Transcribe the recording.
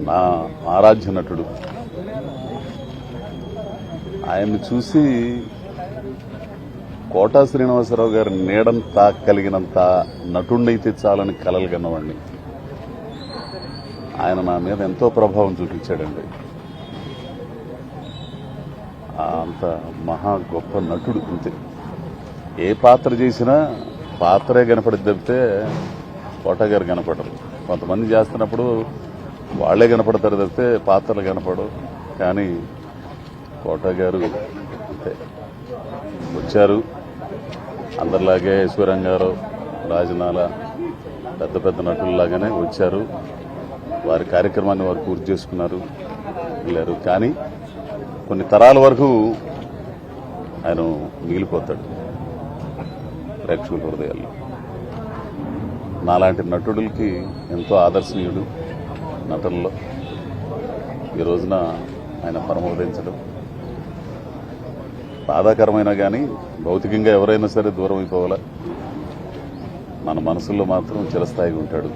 నా ఆరాధ్య నటుడు. ఆయన్ని చూసి కోటా శ్రీనివాసరావు గారి నీడంత కలిగినంత నటుండైతే చాలని కలలు కన్నవాడిని. ఆయన నా మీద ఎంతో ప్రభావం చూపించాడండి. అంత మహా గొప్ప నటుడు. అంతే, ఏ పాత్ర చేసినా పాత్రే కనపడి తప్పితే కోటా గారు కనపడరు. కొంతమంది చేస్తున్నప్పుడు వాళ్లే కనపడతారు తప్పితే పాత్రలు కనపడవు. కానీ కోటా గారు అంతే వచ్చారు. అందరిలాగే ఈశ్వరంగారావు, రాజనాల పెద్ద పెద్ద నటుల్లాగానే వచ్చారు. వారి కార్యక్రమాన్ని వారు పూర్తి చేసుకున్నారు, వెళ్ళారు. కానీ కొన్ని తరాల వరకు ఆయన మిగిలిపోతాడు ప్రేక్షకుల హృదయాల్లో. నాలాంటి నటుడికి ఎంతో ఆదర్శనీయుడు నటనలో. ఈ రోజున ఆయన పరమోదయించడం బాధాకరమైనా కానీ భౌతికంగా ఎవరైనా సరే దూరం అయిపోవాలా, మన మనసుల్లో మాత్రం చిరస్థాయిగా ఉంటాడు.